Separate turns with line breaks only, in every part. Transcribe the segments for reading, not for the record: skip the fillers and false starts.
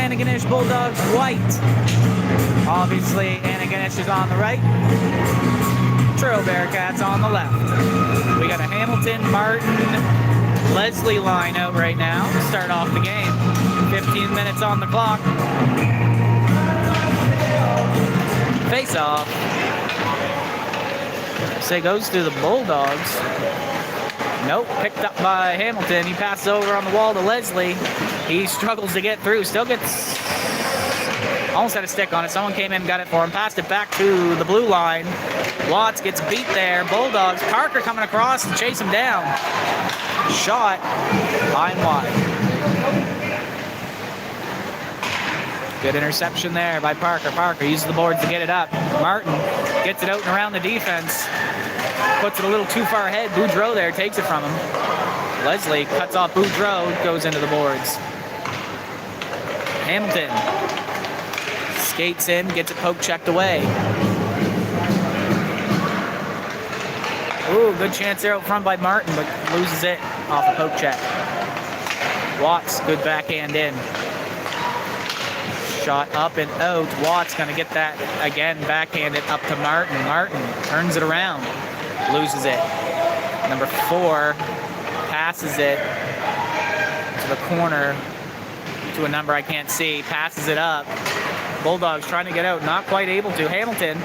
Antigonish Bulldogs white. Obviously, Antigonish is on the right. Truro Bearcats on the left. We got a Hamilton, Martin, Leslie line out right now to start off the game. 15 minutes on the clock. Face off. Say goes to the Bulldogs. Nope, picked up by Hamilton. He passes over on the wall to Leslie. He struggles to get through. Still gets almost had a stick on it. Someone came in and got it for him. Passed it back to the blue line. Watts gets beat there. Bulldogs. Parker coming across to chase him down. Shot high and wide. Good interception there by Parker. Parker uses the boards to get it up. Martin gets it out and around the defense. Puts it a little too far ahead. Boudreau there takes it from him. Leslie cuts off Boudreau, goes into the boards. Hamilton skates in, gets it poke checked away. Ooh, good chance there out front by Martin, but loses it off a poke check. Watts, good backhand in. Shot up and out. Watts gonna get that again, backhanded up to Martin. Martin turns it around, loses it. Number 4 passes it to the corner to a number I can't see. Passes it up. Bulldogs trying to get out, not quite able to. Hamilton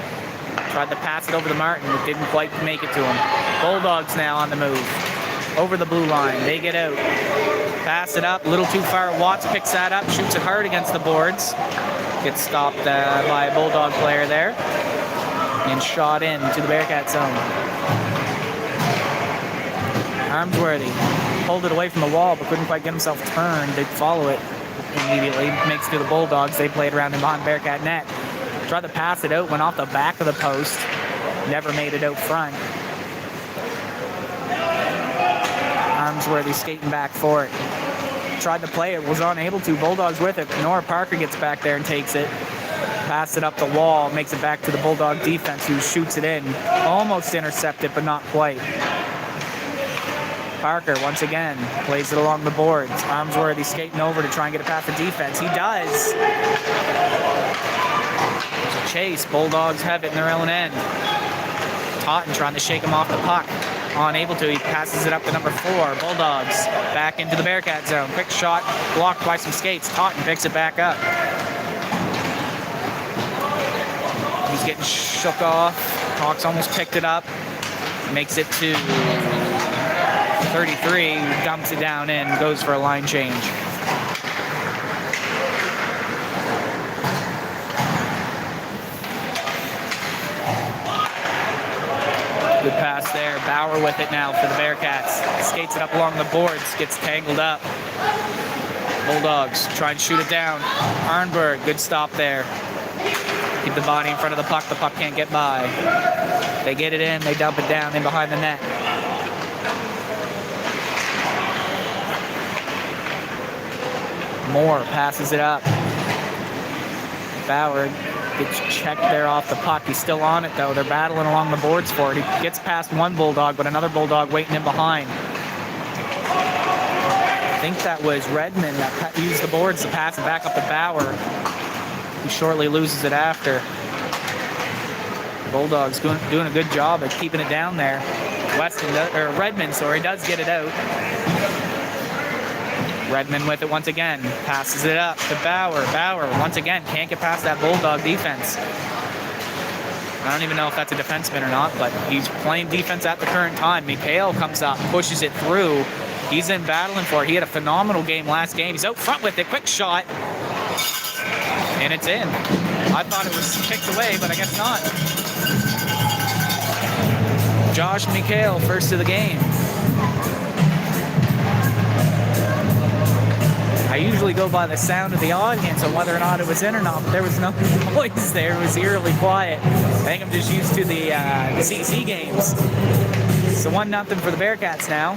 tried to pass it over to Martin, but didn't quite make it to him. Bulldogs now on the move. Over the blue line, they get out. Pass it up, a little too far. Watts picks that up, shoots it hard against the boards. Gets stopped by a Bulldog player there. And shot in to the Bearcat zone. Armsworthy pulled it away from the wall, but couldn't quite get himself turned. They'd follow it immediately. Makes it to the Bulldogs. They played around him behind Bearcat net. Tried to pass it out, went off the back of the post. Never made it out front. Armsworthy skating back for it. Tried to play it, was unable to. Bulldogs with it. Nora Parker gets back there and takes it. Passed it up the wall, makes it back to the Bulldog defense, who shoots it in. Almost intercepted, but not quite. Parker, once again, plays it along the boards. Armsworthy skating over to try and get it past the defense. He does. There's a chase. Bulldogs have it in their own end. Totten trying to shake him off the puck. Unable to, he passes it up to number 4. Bulldogs back into the Bearcat zone. Quick shot, blocked by some skates. Totten picks it back up. He's getting shook off. Hawks almost picked it up. Makes it to 33, dumps it down in, goes for a line change. Good pass there. Bauer with it now for the Bearcats. Skates it up along the boards. Gets tangled up. Bulldogs try and shoot it down. Arnberg, good stop there. Keep the body in front of the puck. The puck can't get by. They get it in. They dump it down in behind the net. Moore passes it up. Bauer gets checked there off the puck. He's still on it, though. They're battling along the boards for it. He gets past one Bulldog, but another Bulldog waiting in behind. I think that was Redmond that used the boards to pass it back up to Bauer, who shortly loses it after. Bulldogs doing a good job at keeping it down there. Redmond does get it out. Redmond with it once again. Passes it up to Bauer. Bauer, once again, can't get past that Bulldog defense. I don't even know if that's a defenseman or not, but he's playing defense at the current time. Mikhail comes up, pushes it through. He's in battling for it. He had a phenomenal game last game. He's out front with it. Quick shot. And it's in. I thought it was kicked away, but I guess not. Josh Mikhail, first of the game. I usually go by the sound of the audience on whether or not it was in or not, but there was no noise there. It was eerily quiet. I think I'm just used to the CC games. So 1-0 for the Bearcats now.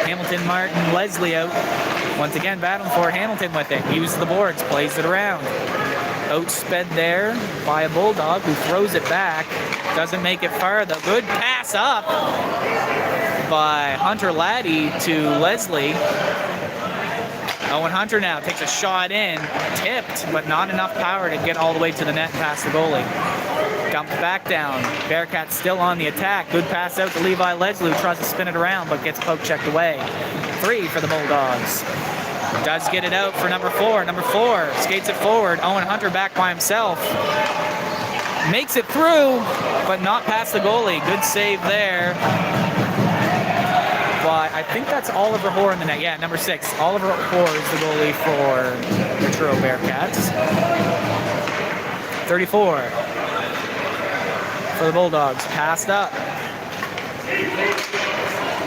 Hamilton, Martin, Leslie out. Once again, battling for it. Hamilton with it. Uses the boards, plays it around. Outsped there by a Bulldog who throws it back. Doesn't make it far. The good pass up by Hunter Laddie to Leslie. Owen Hunter now takes a shot in, tipped, but not enough power to get all the way to the net past the goalie. Dumped back down. Bearcats still on the attack. Good pass out to Levi Leslie, who tries to spin it around, but gets poke checked away. 3 for the Bulldogs. Does get it out for number 4. Number 4 skates it forward. Owen Hunter back by himself. Makes it through, but not past the goalie. Good save there. But I think that's Oliver Hoare in the net. Yeah, number 6. Oliver Hoare is the goalie for the Truro Bearcats. 34 for the Bulldogs. Passed up.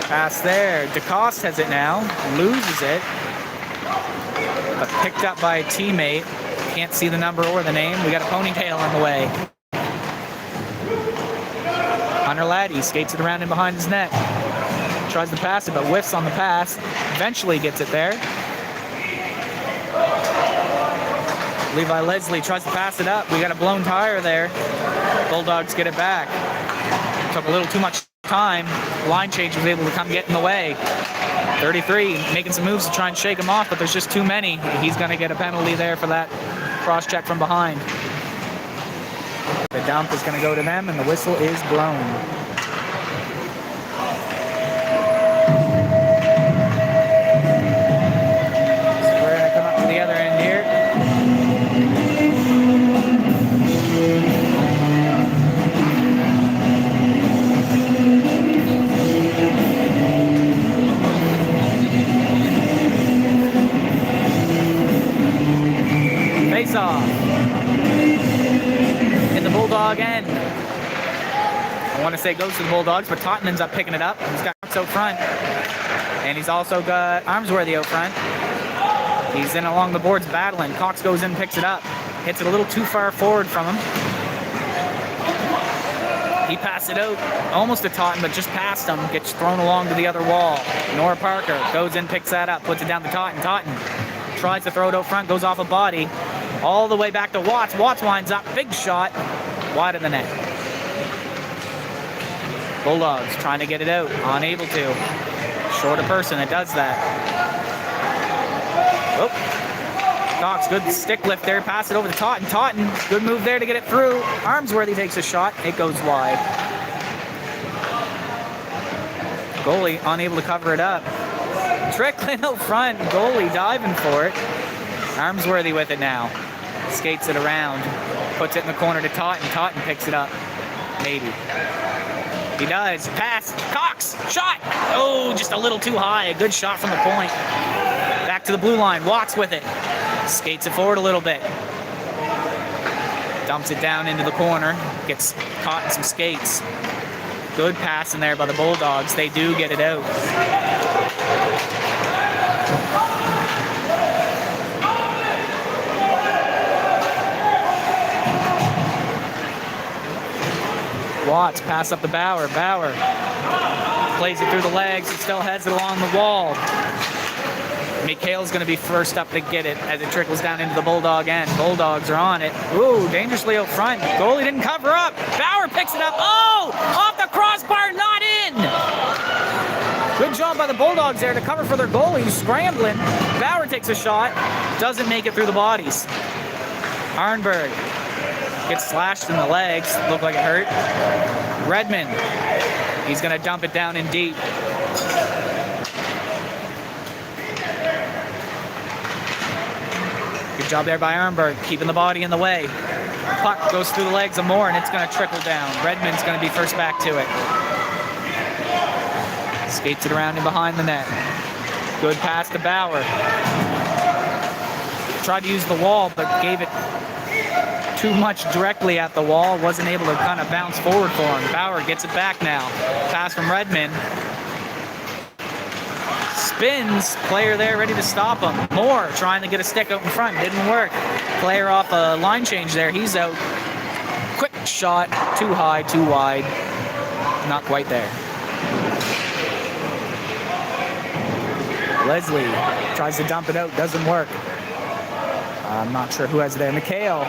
Pass there. DeCoste has it now. Loses it. But picked up by a teammate. Can't see the number or the name. We got a ponytail on the way. Hunter Laddie skates it around in behind his net. Tries to pass it, but whiffs on the pass. Eventually gets it there. Levi Leslie tries to pass it up. We got a blown tire there. Bulldogs get it back. Took a little too much time. Line change was able to come get in the way. 33 making some moves to try and shake him off, but there's just too many. He's going to get a penalty there for that cross check from behind. The dump is going to go to them, and the whistle is blown. Off in the Bulldog end. I want to say goes to the Bulldogs, but Totten ends up picking it up. He's got Cox out front, and he's also got Armsworthy out front. He's in along the boards battling. Cox goes in, picks it up, hits it a little too far forward from him. He passed it out almost to Totten, but just past him, gets thrown along to the other wall. Nora Parker goes in, picks that up, puts it down to Totten. Totten tries to throw it out front, goes off a body. All the way back to Watts. Watts winds up. Big shot. Wide of the net. Bulldogs trying to get it out. Unable to. Short a person that does that. Oh. Cox, good stick lift there. Pass it over to Totten. Totten, good move there to get it through. Armsworthy takes a shot. It goes wide. Goalie unable to cover it up. Trickling out front. Goalie diving for it. Armsworthy with it now. Skates it around. Puts it in the corner to Totten. Totten picks it up. Maybe. He does. Pass. Cox. Shot. Oh, just a little too high. A good shot from the point. Back to the blue line. Watts with it. Skates it forward a little bit. Dumps it down into the corner. Gets caught in some skates. Good pass in there by the Bulldogs. They do get it out. Watts, pass up to Bauer. Bauer plays it through the legs. He still heads it along the wall. Mikhail's going to be first up to get it as it trickles down into the Bulldog end. Bulldogs are on it. Ooh, dangerously out front. Goalie didn't cover up. Bauer picks it up. Oh, off the crossbar, not in. Good job by the Bulldogs there to cover for their goalie, who's scrambling. Bauer takes a shot. Doesn't make it through the bodies. Arnberg gets slashed in the legs. Looked like it hurt. Redmond. He's going to dump it down in deep. Good job there by Arnberg, keeping the body in the way. Puck goes through the legs of Moore, and it's going to trickle down. Redmond's going to be first back to it. Skates it around and behind the net. Good pass to Bauer. Tried to use the wall, but gave it too much directly at the wall. Wasn't able to kind of bounce forward for him. Bauer gets it back now. Pass from Redmond. Spins. Player there ready to stop him. Moore trying to get a stick out in front. Didn't work. Player off a line change there. He's out. Quick shot. Too high, too wide. Not quite there. Leslie tries to dump it out. Doesn't work. I'm not sure who has it there. Mikhail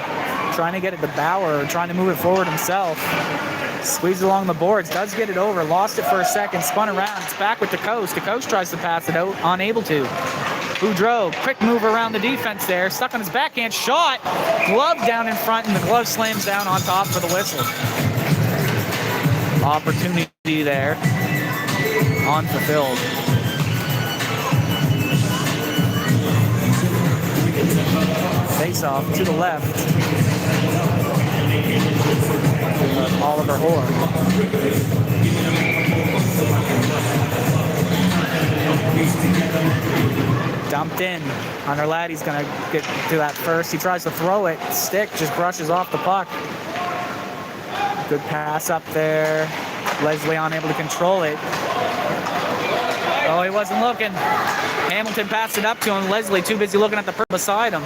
trying to get it to Bauer, trying to move it forward himself. Squeezes along the boards, does get it over, lost it for a second, spun around, it's back with DeCoste. DeCoste tries to pass it out, unable to. Boudreau, quick move around the defense there, stuck on his backhand, shot, glove down in front, and the glove slams down on top for the whistle. Opportunity there, unfulfilled. Face off to the left. Oliver Hoare. Dumped in. Hunter Laddie's going to get to that first. He tries to throw it. Stick just brushes off the puck. Good pass up there. Leslie unable to control it. Oh, he wasn't looking. Hamilton passed it up to him. Leslie too busy looking at the person beside him.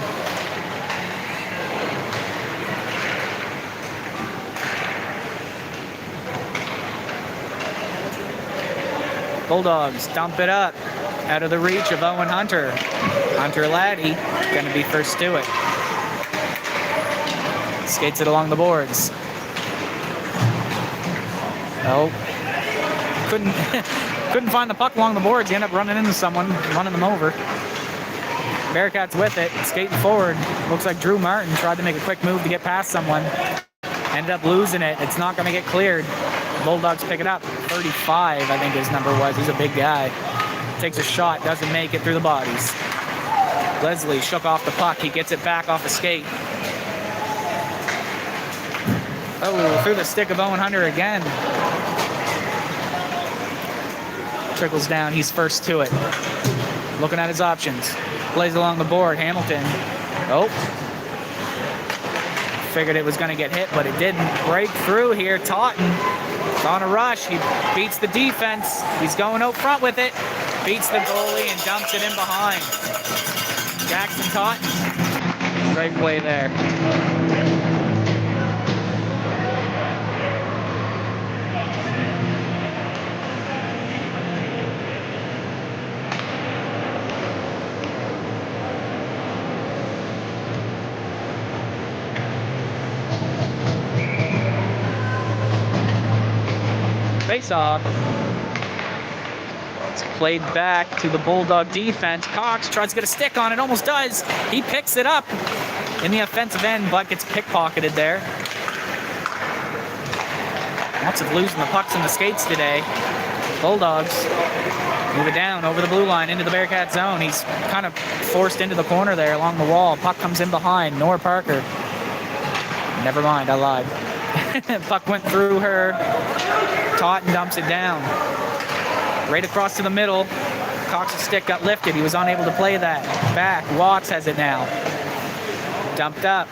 Bulldogs dump it up out of the reach of Owen Hunter. Hunter Laddie going to be first to it. Skates it along the boards. Oh, couldn't find the puck along the boards. He ended up running into someone, running them over. Bearcats with it, skating forward. Looks like Drew Martin tried to make a quick move to get past someone. Ended up losing it. It's not going to get cleared. Bulldogs pick it up. 35, I think his number was. He's a big guy. Takes a shot, doesn't make it through the bodies. Leslie shook off the puck. He gets it back off the skate. Oh, through the stick of Owen Hunter again. Trickles down. He's first to it. Looking at his options. Plays along the board. Hamilton. Oh. Figured it was going to get hit, but it didn't. Break through here. Totten. It's on a rush. He beats the defense. He's going out front with it. Beats the goalie and dumps it in behind. Jackson Totten. Great play there. Face-off. It's played back to the Bulldog defense. Cox tries to get a stick on it, almost does. He picks it up in the offensive end, but gets pickpocketed there. Lots of losing the pucks in the skates today. Bulldogs move it down over the blue line into the Bearcat zone. He's kind of forced into the corner there along the wall. Puck comes in behind. Nora Parker. Never mind, I lied. Puck went through her. Totten dumps it down. Right across to the middle. Cox's stick got lifted. He was unable to play that. Back. Watts has it now. Dumped up.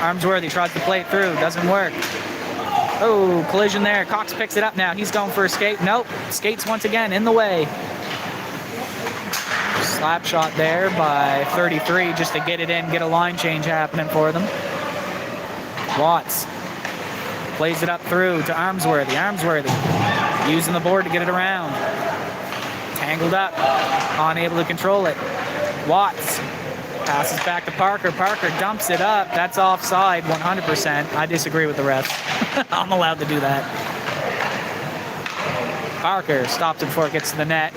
Armsworthy tries to play it through. Doesn't work. Oh, collision there. Cox picks it up now. He's going for a skate. Nope. Skates once again in the way. Slap shot there by 33 just to get it in, get a line change happening for them. Watts plays it up through to Armsworthy. Armsworthy using the board to get it around. Tangled up, unable to control it. Watts passes back to Parker. Parker dumps it up. That's offside 100%. I disagree with the refs. I'm allowed to do that. Parker stops it before it gets to the net.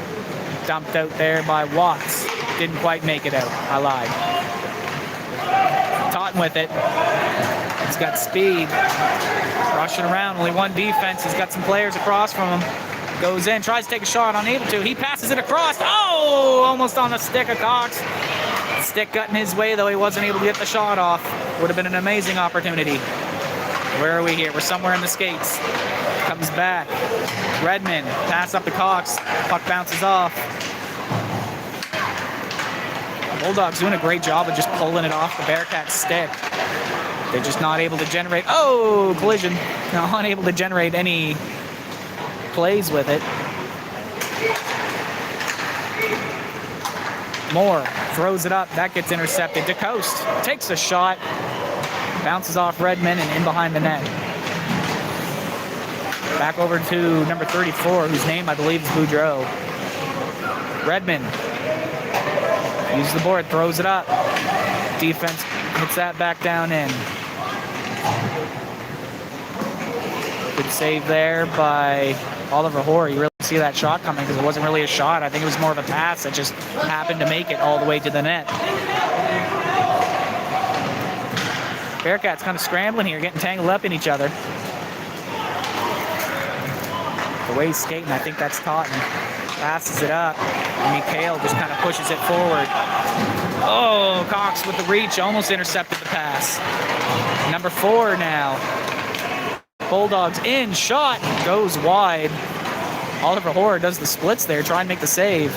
Dumped out there by Watts. Didn't quite make it out. I lied. Totten with it. He's got speed. Rushing around. Only one defense. He's got some players across from him. Goes in. Tries to take a shot. Unable to. He passes it across. Oh! Almost on the stick of Cox. Stick got in his way, though he wasn't able to get the shot off. Would have been an amazing opportunity. Where are we here? We're somewhere in the skates. Comes back. Redmond. Pass up to Cox. Puck bounces off. Bulldogs doing a great job of just pulling it off the Bearcats' stick. They're just not able to generate... Oh! Collision. No, unable to generate any plays with it. Moore throws it up. That gets intercepted. DeCoste takes a shot. Bounces off Redmond and in behind the net. Back over to number 34, whose name I believe is Boudreau. Redmond uses the board, throws it up. Defense hits that back down in. Good save there by Oliver Hoare. He really see that shot coming because it wasn't really a shot. I think it was more of a pass that just happened to make it all the way to the net. Bearcats kind of scrambling here, getting tangled up in each other. The way he's skating, I think that's Totten. Passes it up, and Mikhail just kind of pushes it forward. Oh, Cox with the reach, almost intercepted the pass. Number 4 now. Bulldogs in, shot, goes wide. Oliver Hoare does the splits there, trying to make the save.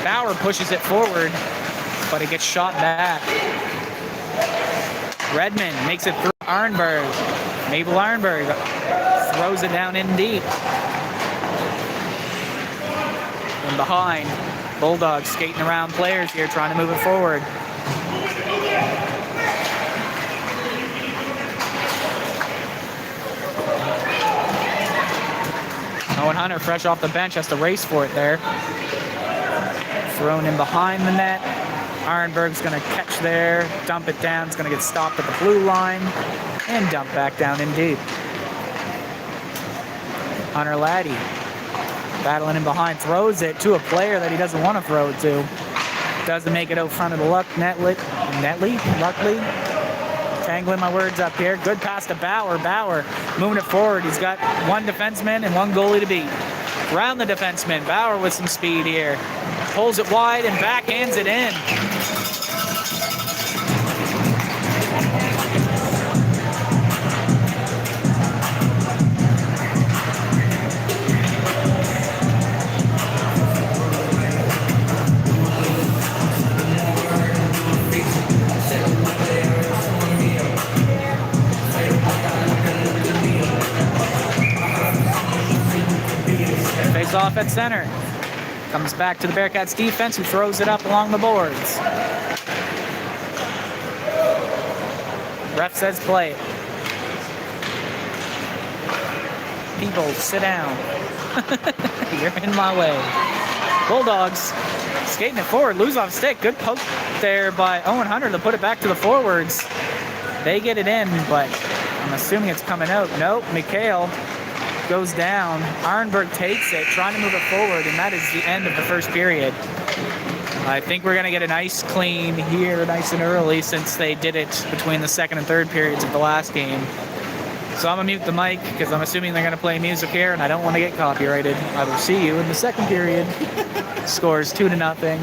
Bauer pushes it forward, but it gets shot back. Redmond makes it through Arnberg. Mabel Arnberg throws it down in deep. From behind, Bulldogs skating around players here, trying to move it forward. Owen Hunter, fresh off the bench, has to race for it there. Thrown in behind the net. Arnberg's going to catch there, dump it down. It's going to get stopped at the blue line and dump back down in deep. Hunter Laddie battling in behind, throws it to a player that he doesn't want to throw it to. Doesn't make it out front of the Luckly. Tangling my words up here. Good pass to Bauer. Bauer moving it forward. He's got one defenseman and one goalie to beat. Around the defenseman. Bauer with some speed here. Pulls it wide and backhands it in. Face off at center. Comes back to the Bearcats defense, who throws it up along the boards. Ref says play it. People, sit down. You're in my way. Bulldogs skating it forward, lose off stick. Good poke there by Owen Hunter to put it back to the forwards. They get it in, but I'm assuming it's coming out. Nope, Mikhail goes down. Arnberg takes it, trying to move it forward, and that is the end of the first period. I think we're going to get a nice clean here, nice and early, since they did it between the second and third periods of the last game. So I'm going to mute the mic, because I'm assuming they're going to play music here, and I don't want to get copyrighted. I will see you in the second period. Scores 2-0.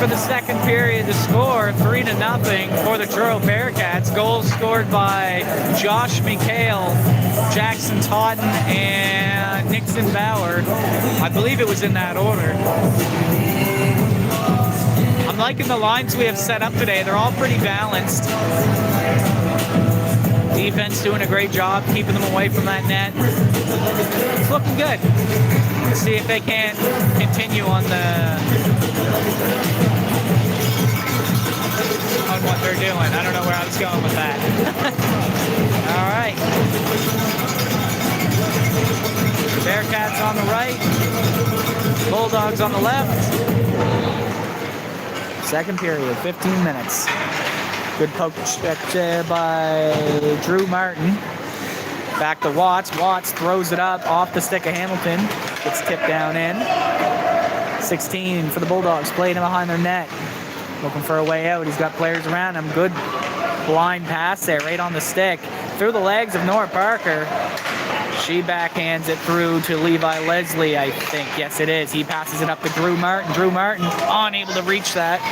for the second period to score 3-0 for the Truro Bearcats. Goals scored by Josh McHale, Jackson Totten, and Nixon Bauer. I believe it was in that order. I'm liking the lines we have set up today. They're all pretty balanced. Defense doing a great job keeping them away from that net. It's looking good. Let's see if they can continue on what they're doing. I don't know where I was going with that. All right. Bearcats on the right. Bulldogs on the left. Second period, 15 minutes. Good poke check there by Drew Martin. Back to Watts. Watts throws it up off the stick of Hamilton. Gets tipped down in. 16 for the Bulldogs. Playing him behind their net. Looking for a way out. He's got players around him. Good blind pass there, right on the stick. Through the legs of Nora Parker. She backhands it through to Levi Leslie, I think. Yes, it is. He passes it up to Drew Martin. Drew Martin unable to reach that.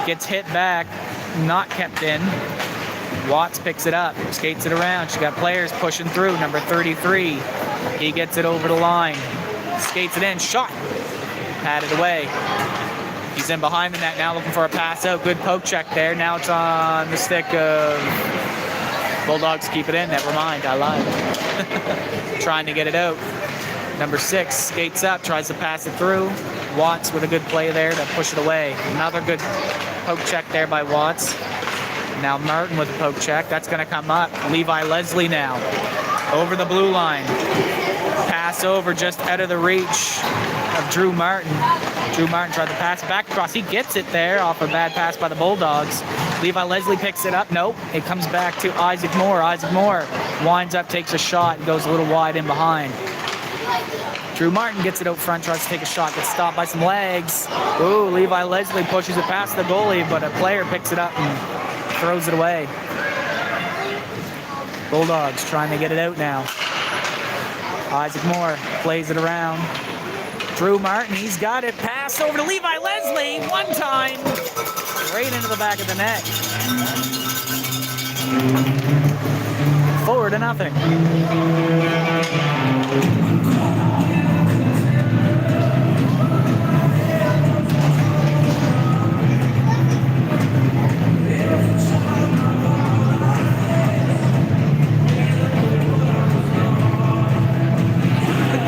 Gets hit back. Not kept in. Watts picks it up, skates it around. She's got players pushing through. Number 33. He gets it over the line. Skates it in. Shot. Patted away. He's in behind the net now looking for a pass out. Good poke check there. Now it's on the stick of Bulldogs. Keep it in. Never mind. I lied. Trying to get it out. Number 6 skates up. Tries to pass it through. Watts with a good play there to push it away. Another good poke check there by Watts. Now Martin with a poke check. That's going to come up. Levi Leslie now. Over the blue line. Pass over just out of the reach of Drew Martin. Drew Martin tried to pass it back across. He gets it there off a bad pass by the Bulldogs. Levi Leslie picks it up. Nope. It comes back to Isaac Moore. Isaac Moore winds up, takes a shot, and goes a little wide in behind. Drew Martin gets it out front, tries to take a shot, gets stopped by some legs. Ooh, Levi Leslie pushes it past the goalie, but a player picks it up and throws it away. Bulldogs trying to get it out now. Isaac Moore plays it around. Drew Martin, he's got it. Pass over to Levi Leslie. One time. Right into the back of the net. 4-0.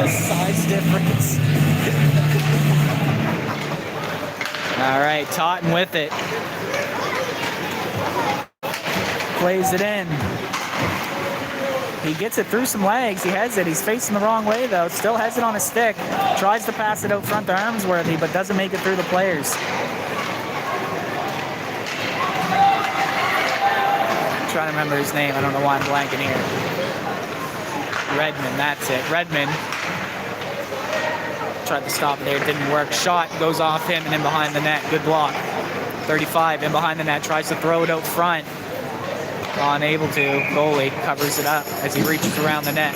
Size difference. All right, Totten with it. Plays it in. He gets it through some legs. He has it. He's facing the wrong way, though. Still has it on his stick. Tries to pass it out front to Armsworthy, but doesn't make it through the players. I'm trying to remember his name. I don't know why I'm blanking here. Redmond, that's it. Redmond tried to stop it there, it didn't work. Shot goes off him and in behind the net. Good block. 35 in behind the net, tries to throw it out front. Unable to. Goalie covers it up as he reaches around the net.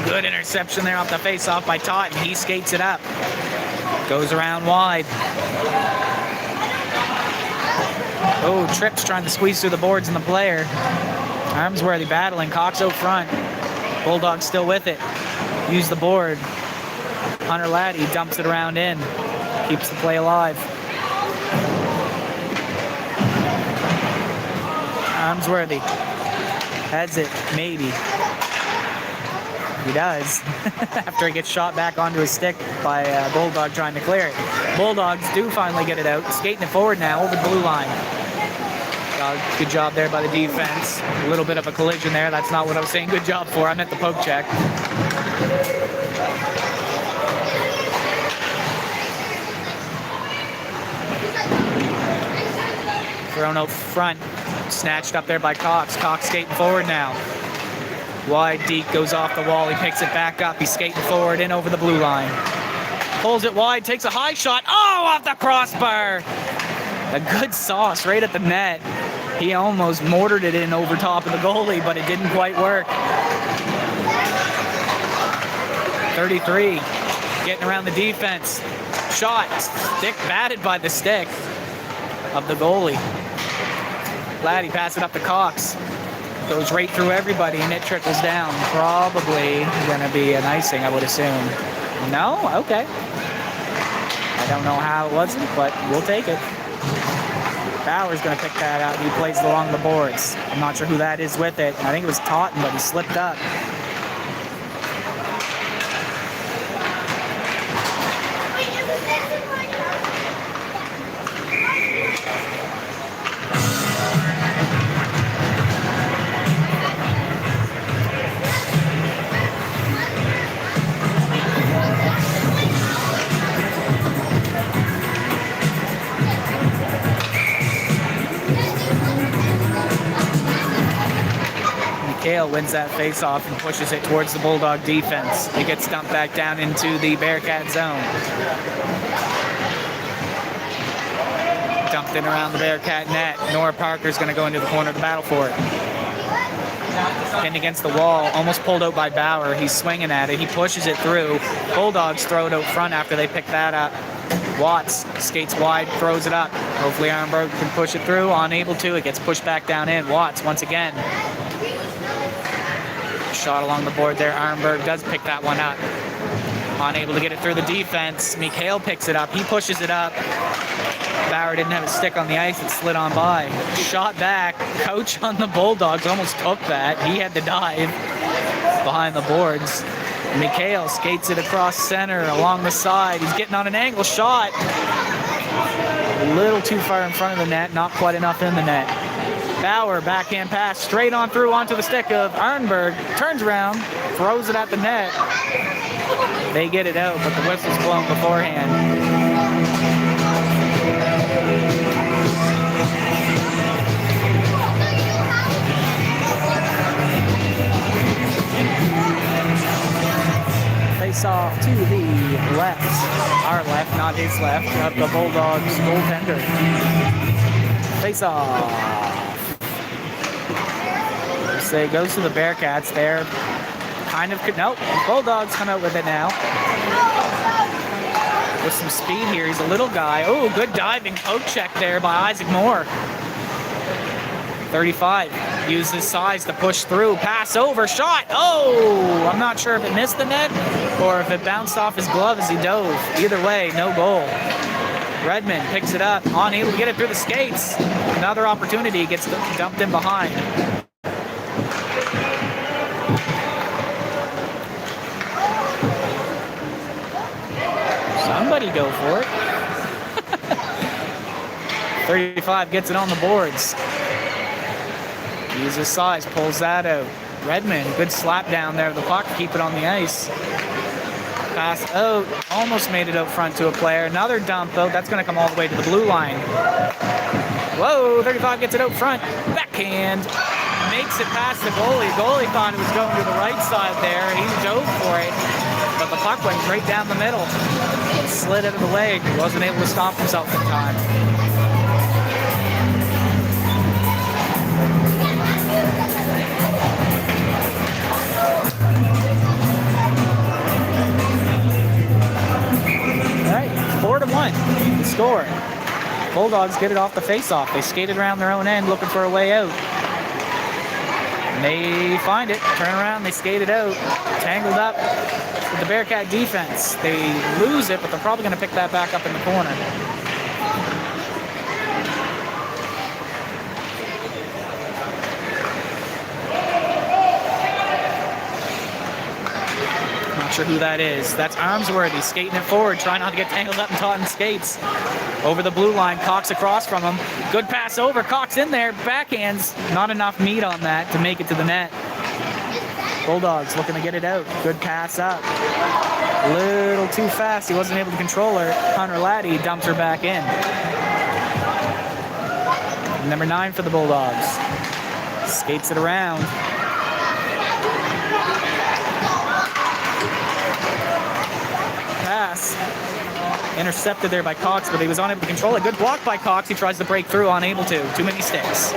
Good interception there off the face-off by Totten. He skates it up. Goes around wide. Oh, Tripp's trying to squeeze through the boards and the player. Armsworthy battling. Cox out front. Bulldogs still with it. Use the board. Hunter Laddie dumps it around in. Keeps the play alive. Armsworthy has it, maybe. He does. After he gets shot back onto his stick by Bulldog trying to clear it. Bulldogs do finally get it out. Skating it forward now over the blue line. Good job there by the defense. A little bit of a collision there. That's not what I was saying good job for. I meant the poke check. Thrown out front. Snatched up there by Cox. Cox skating forward now. Wide deke goes off the wall. He picks it back up. He's skating forward in over the blue line. Pulls it wide, takes a high shot. Oh, off the crossbar. A good sauce right at the net. He almost mortared it in over top of the goalie, but it didn't quite work. 33, getting around the defense. Shot, stick batted by the stick of the goalie. Laddie passes it up to Cox. Goes right through everybody and it trickles down. Probably gonna be an icing, I would assume. No? Okay. I don't know how it wasn't, but we'll take it. Bauer's gonna pick that out. He plays along the boards. I'm not sure who that is with it. I think it was Totten, but he slipped up. Kale wins that face-off and pushes it towards the Bulldog defense. It gets dumped back down into the Bearcat zone. Dumped in around the Bearcat net. Nora Parker's going to go into the corner to battle for it. Pinned against the wall, almost pulled out by Bauer. He's swinging at it. He pushes it through. Bulldogs throw it out front after they pick that up. Watts skates wide, throws it up. Hopefully Arnberg can push it through. Unable to, it gets pushed back down in. Watts once again. Shot along the board there. Arnberg does pick that one up. Unable to get it through the defense. Mikhail picks it up. He pushes it up. Bauer didn't have a stick on the ice. It slid on by. Shot back. Coach on the Bulldogs almost took that. He had to dive behind the boards. Mikhail skates it across center along the side. He's getting on an angle shot. A little too far in front of the net. Not quite enough in the net. Bauer, backhand pass, straight on through onto the stick of Arnberg. Turns around, throws it at the net. They get it out, but the whistle's blown beforehand. Face off to the left, our left, not his left, of the Bulldogs goaltender. Face off. So it goes to the Bearcats. They're kind of, nope, Bulldogs come out with it now. With some speed here, he's a little guy. Oh, good diving poke check there by Isaac Moore. 35, uses his size to push through, pass over, shot. Oh, I'm not sure if it missed the net or if it bounced off his glove as he dove. Either way, no goal. Redmond picks it up, unable to get it through the skates. Another opportunity, gets dumped in behind. Somebody go for it. 35 gets it on the boards. Uses his size, pulls that out. Redmond, good slap down there of the puck, keep it on the ice. Pass out, almost made it out front to a player. Another dump out, that's going to come all the way to the blue line. Whoa, 35 gets it out front. Backhand, makes it past the goalie. Goalie thought it was going to the right side there. He dove for it, but the puck went right down the middle. Slid out of the leg, wasn't able to stop himself in time. All right, 4-1 score. Bulldogs get it off the face-off. They skated around their own end looking for a way out. And they find it, turn around, they skate it out, tangled up with the Bearcat defense. They lose it, but they're probably going to pick that back up in the corner. Not sure who that is. That's Armsworthy skating it forward, trying not to get tangled up in Totten's skates. Over the blue line, Cox across from him. Good pass over, Cox in there, backhands. Not enough meat on that to make it to the net. Bulldogs looking to get it out. Good pass up. A little too fast. He wasn't able to control her. Hunter Laddie dumps her back in. Number 9 for the Bulldogs. Skates it around. Intercepted there by Cox, but he was unable to control it. Good block by Cox. He tries to break through, unable to. Too many sticks.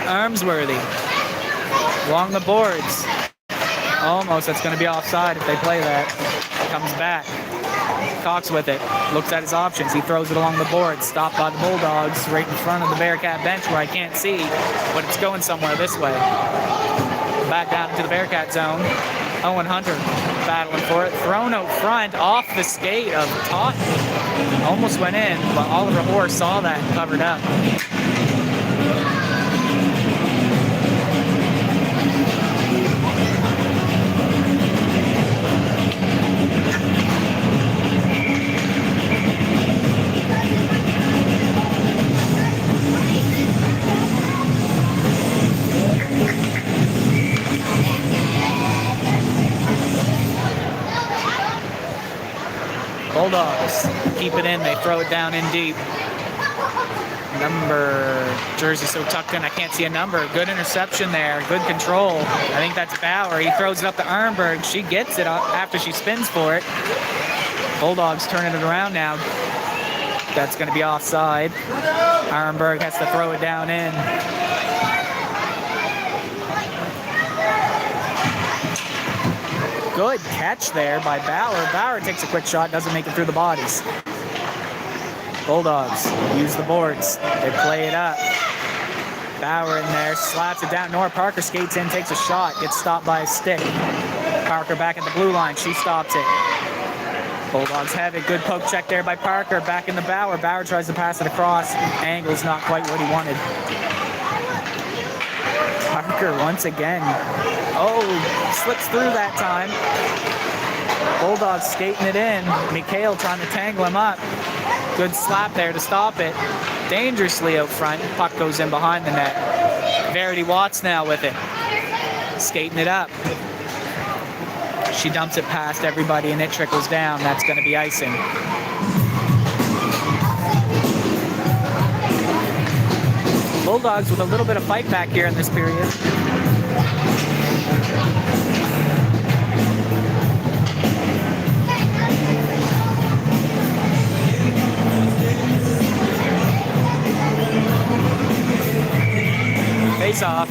Armsworthy. Along the boards. Almost. That's going to be offside if they play that. Comes back. Cox with it. Looks at his options. He throws it along the board. Stopped by the Bulldogs right in front of the Bearcat bench where I can't see, but it's going somewhere this way. Back down into the Bearcat zone. Owen Hunter battling for it. Thrown out front off the skate of Totten. Almost went in, but Oliver Hoare saw that and covered up. Bulldogs keep it in. They throw it down in deep. Jersey so tucked in I can't see a number. Good interception there. Good control. I think that's Bauer. He throws it up to Arnberg. She gets it after she spins for it. Bulldogs turning it around now. That's going to be offside. Arnberg has to throw it down in. Good catch there by Bauer. Bauer takes a quick shot, doesn't make it through the bodies. Bulldogs use the boards. They play it up. Bauer in there, slaps it down. Nora Parker skates in, takes a shot, gets stopped by a stick. Parker back at the blue line. She stops it. Bulldogs have it. Good poke check there by Parker. Back in the Bauer. Bauer tries to pass it across. Angle's not quite what he wanted. Parker once again. Oh, slips through that time. Bulldogs skating it in. Mikhail trying to tangle him up. Good slap there to stop it. Dangerously out front. Puck goes in behind the net. Verity Watts now with it. Skating it up. She dumps it past everybody and it trickles down. That's going to be icing. Bulldogs with a little bit of fight back here in this period. Face off.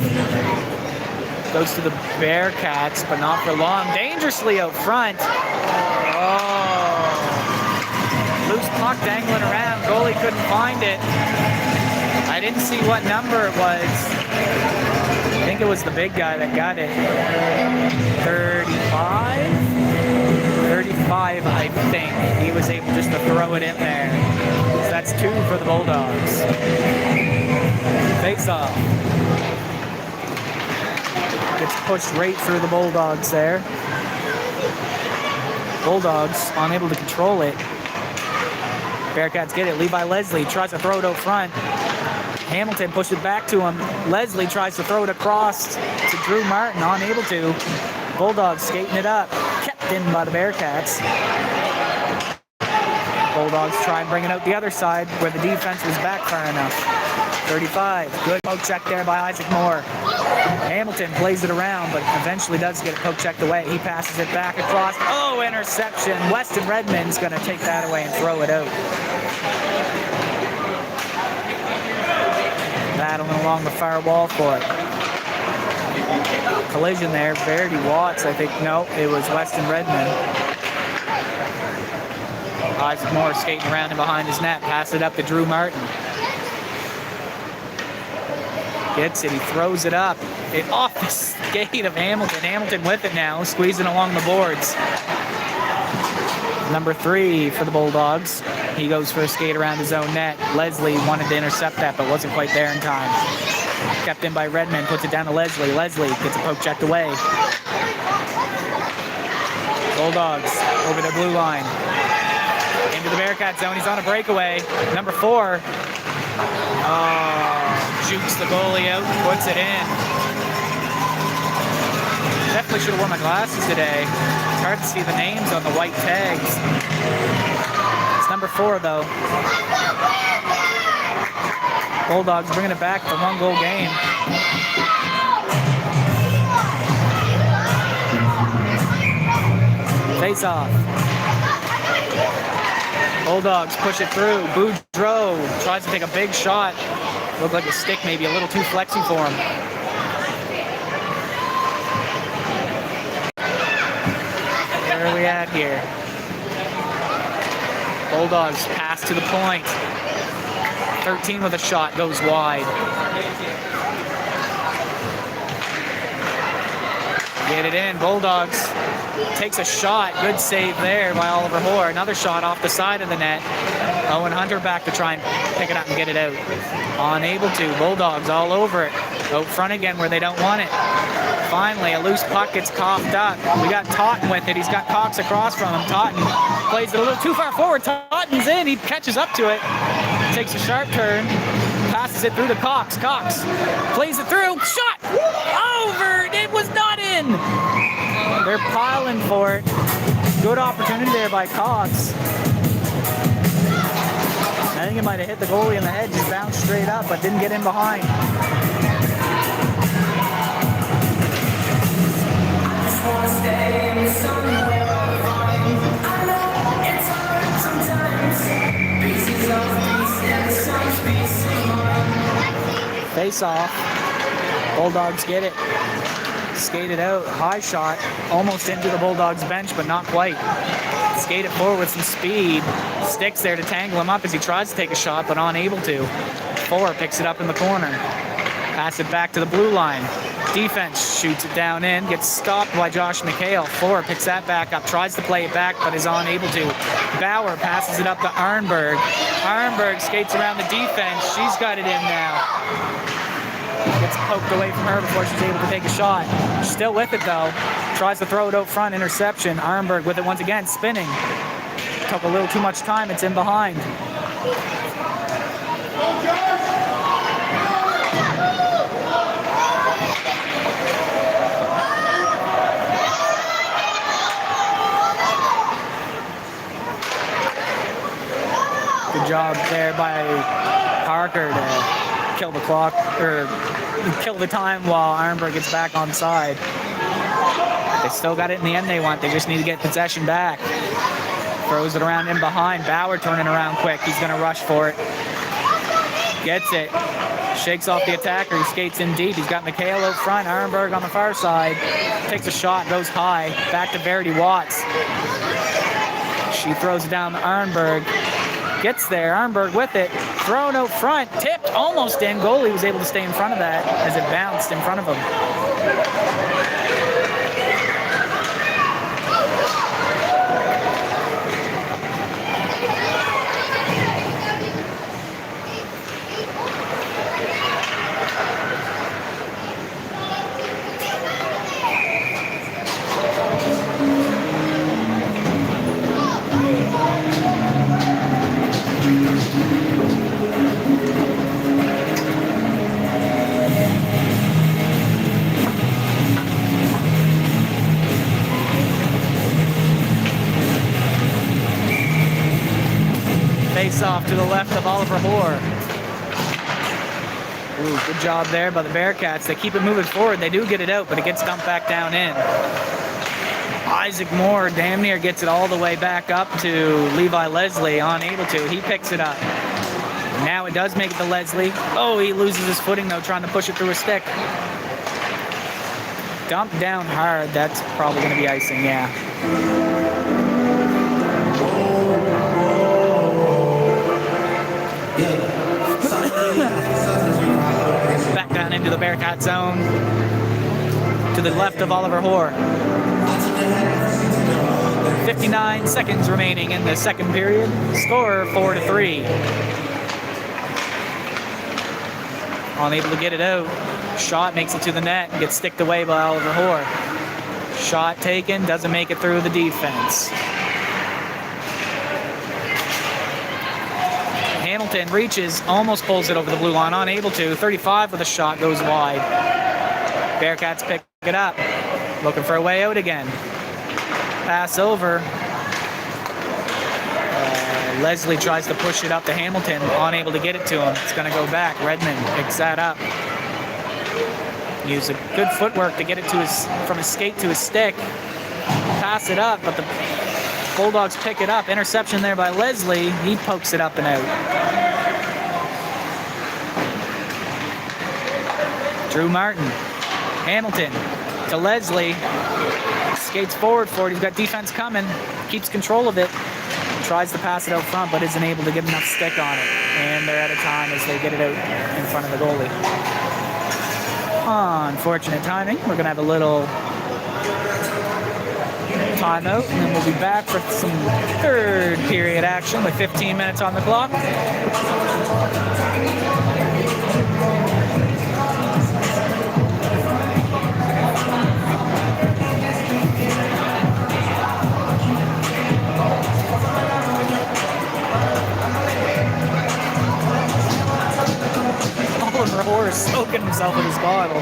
Goes to the Bearcats, but not for long. Dangerously out front. Oh. Loose puck dangling around. Goalie couldn't find it. I didn't see what number it was. I think it was the big guy that got it. 35? 35, I think. He was able just to throw it in there. So that's 2 for the Bulldogs. Face off. Gets pushed right through the Bulldogs there. Bulldogs unable to control it. Bearcats get it. Levi Leslie tries to throw it out front. Hamilton pushed it back to him. Leslie tries to throw it across to Drew Martin, unable to. Bulldogs skating it up. Kept in by the Bearcats. Bulldogs try and bring it out the other side where the defense was back far enough. 35. Good poke check there by Isaac Moore. Hamilton plays it around, but eventually does get it poke checked away. He passes it back across. Oh, interception. Weston Redmond's going to take that away and throw it out. Battling along the far wall for it. Collision there. Verity Watts, I think. No, it was Weston Redmond. Isaac Moore skating around and behind his net. Pass it up to Drew Martin. Gets it. He throws it up. It off the skate of Hamilton. Hamilton with it now, squeezing along the boards. Number 3 for the Bulldogs. He goes for a skate around his own net. Leslie wanted to intercept that, but wasn't quite there in time. Kept in by Redmond, puts it down to Leslie. Leslie gets a poke checked away. Bulldogs over the blue line. Into the Bearcat zone. He's on a breakaway. Number 4. Jukes the goalie out and puts it in. Definitely should have worn my glasses today. It's hard to see the names on the white tags. It's number 4 though. Bulldogs bringing it back to 1-goal game. Face off. Bulldogs push it through. Boudreau tries to take a big shot. Looked like the stick maybe a little too flexy for him. Where are we at here? Bulldogs pass to the point. 13 with a shot, goes wide. Get it in. Bulldogs takes a shot. Good save there by Oliver Hoare. Another shot off the side of the net. Owen Hunter back to try and pick it up and get it out. Unable to. Bulldogs all over it. Out front again where they don't want it. Finally, a loose puck gets coughed up. We got Totten with it. He's got Cox across from him. Totten plays it a little too far forward. Totten's in. He catches up to it. Takes a sharp turn. Passes it through to Cox. Cox plays it through. Shot! Over! It was not in! They're piling for it. Good opportunity there by Cox. I think it might have hit the goalie in the head. Just bounced straight up, but didn't get in behind. Face off. Bulldogs get it. Skated out. High shot. Almost into the Bulldogs bench, but not quite. Skate it forward with some speed. Sticks there to tangle him up as he tries to take a shot, but unable to. Four picks it up in the corner. Pass it back to the blue line. Defense shoots it down in. Gets stopped by Josh McHale. Four picks that back up. Tries to play it back, but is unable to. Bauer passes it up to Arnberg. Arnberg skates around the defense. She's got it in now. Gets poked away from her before she's able to take a shot. She's still with it though. Tries to throw it out front. Interception. Arnberg with it once again. Spinning. Took a little too much time. It's in behind. Good job there by Parker to kill the clock, or kill the time while Arnberg gets back on side. They still got it in the end they want. They just need to get possession back. Throws it around in behind. Bauer turning around quick. He's going to rush for it. Gets it. Shakes off the attacker. He skates in deep. He's got McHale out front. Arnberg on the far side. Takes a shot. Goes high. Back to Verity Watts. She throws it down to Arnberg. Gets there. Arnberg with it. Thrown out front. Tipped. Almost in. Goalie was able to stay in front of that as it bounced in front of him. Face off to the left of Oliver Hoare. Ooh, good job there by the Bearcats. They keep it moving forward. They do get it out, but it gets dumped back down in. Isaac Moore damn near gets it all the way back up to Levi Leslie. Unable to. He picks it up. Now it does make it to Leslie. Oh, he loses his footing though, trying to push it through a stick. Dumped down hard. That's probably going to be icing, yeah. Back down into the Bearcat zone. To the left of Oliver Hoare. 59 seconds remaining in the second period. Score 4-3. Unable to get it out. Shot makes it to the net and gets sticked away by Oliver Hoare. Shot taken, doesn't make it through the defense. Hamilton reaches, almost pulls it over the blue line, unable to. 35 with a shot, goes wide. Bearcats pick it up. Looking for a way out again. Pass over. Leslie tries to push it up to Hamilton, unable to get it to him. It's going to go back. Redmond picks that up. Use a good footwork to get it to his, from his skate to his stick. Pass it up, but the Bulldogs pick it up. Interception there by Leslie. He pokes it up and out. Drew Martin. Hamilton to Leslie. Skates forward for it. He's got defense coming. Keeps control of it. Tries to pass it out front, but isn't able to get enough stick on it. And they're out of time as they get it out in front of the goalie. Unfortunate timing. We're going to have a little timeout, and then we'll be back for some third period action with 15 minutes on the clock. Oliver Horace soaking himself with his bottle.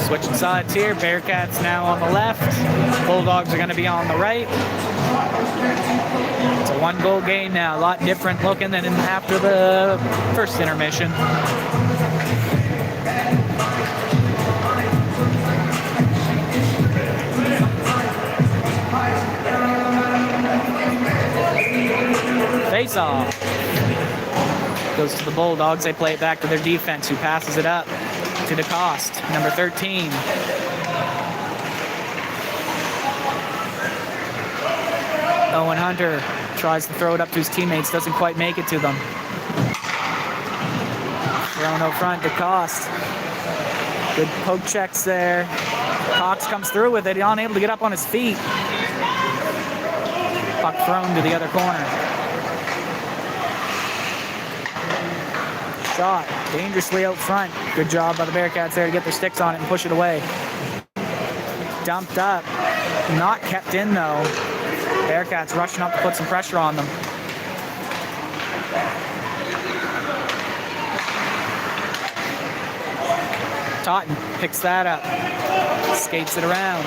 Switching sides here. Bearcats now on the left. Bulldogs are going to be on the right. It's a one-goal game now. A lot different looking than after the first intermission. Face-off. Goes to the Bulldogs. They play it back to their defense, who passes it up to DeCoste, number 13. Owen Hunter tries to throw it up to his teammates, doesn't quite make it to them. Thrown out front, DeCoste. Good poke checks there. Cox comes through with it, unable to get up on his feet. Puck thrown to the other corner. Shot dangerously out front. Good job by the Bearcats there to get their sticks on it and push it away. Dumped up. Not kept in though. Bearcats rushing up to put some pressure on them. Totten picks that up. Skates it around.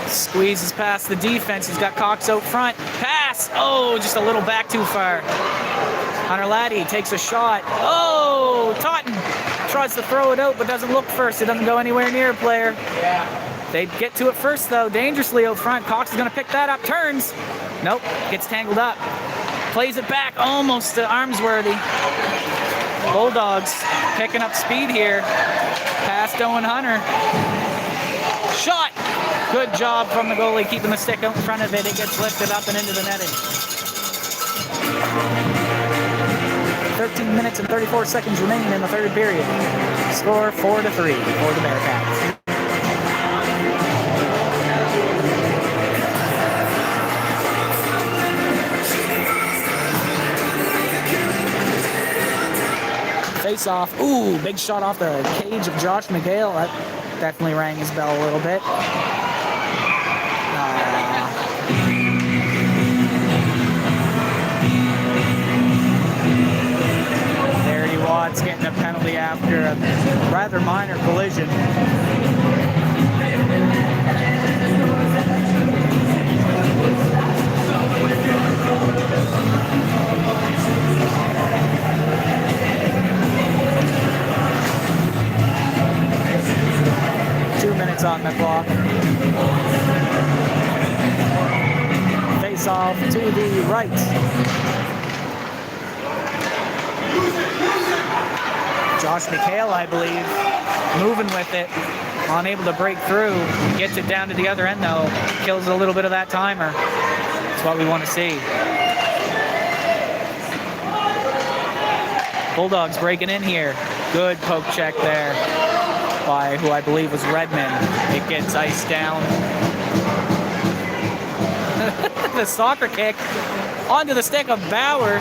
Squeezes past the defense. He's got Cox out front. Pass! Oh, just a little back too far. Hunter Laddie takes a shot. Oh, Totten tries to throw it out, but doesn't look first. It doesn't go anywhere near a player. They get to it first, though. Dangerously out front. Cox is going to pick that up. Turns. Nope. Gets tangled up. Plays it back almost to Armsworthy. Bulldogs picking up speed here. Past Owen Hunter. Shot. Good job from the goalie keeping the stick out in front of it. It gets lifted up and into the netting. 13 minutes and 34 seconds remaining in the third period. Score 4-3 for the Bearcats. Face off. Ooh, big shot off the cage of Josh McHale. That definitely rang his bell a little bit. Watts getting a penalty after a rather minor collision. On the clock. Face off to the right. Josh McHale, I believe, moving with it, unable to break through. Gets it down to the other end though. Kills a little bit of that timer. That's what we want to see. Bulldogs breaking in here. Good poke check there by who I believe was Redmond. It gets iced down. The soccer kick onto the stick of Bauer.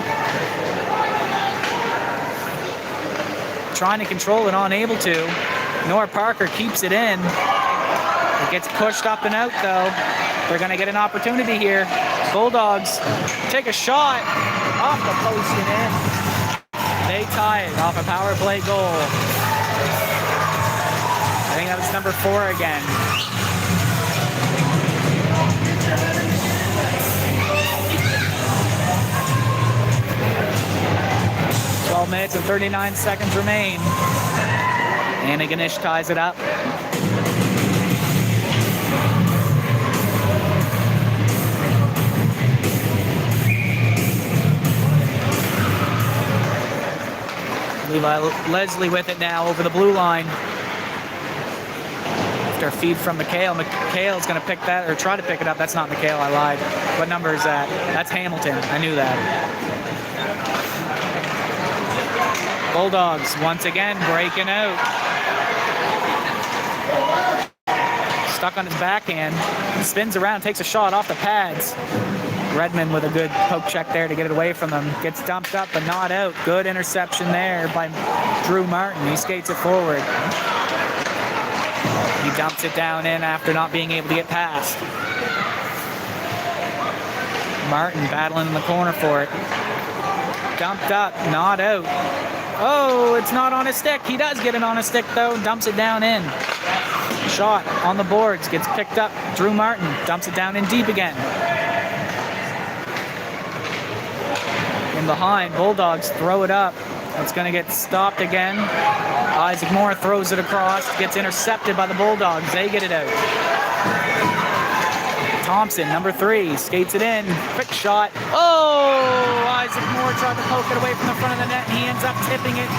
Trying to control it, unable to. Nora Parker keeps it in. It gets pushed up and out though. They're going to get an opportunity here. Bulldogs take a shot off the post and in. They tie it off a power play goal. I think that was number 4 again. minutes and 39 seconds remain. Antigonish ties it up. Levi Leslie with it now over the blue line. After a feed from McHale. McHale's going to pick that, or try to pick it up. That's not McHale, I lied. What number is that? That's Hamilton. I knew that. Bulldogs once again breaking out. Stuck on his backhand. Spins around, takes a shot off the pads. Redmond with a good poke check there to get it away from them. Gets dumped up but not out. Good interception there by Drew Martin. He skates it forward. He dumps it down in after not being able to get past. Martin battling in the corner for it. Dumped up, not out. Oh, it's not on his stick. He does get it on his stick though. Dumps it down in. Shot on the boards. Gets picked up. Drew Martin dumps it down in deep again. In behind, Bulldogs throw it up. It's going to get stopped again. Isaac Moore throws it across. Gets intercepted by the Bulldogs. They get it out. Thompson, number 3, skates it in. Quick shot. Oh! Isaac Moore tried to poke it away from the front of the net, and he ends up tipping it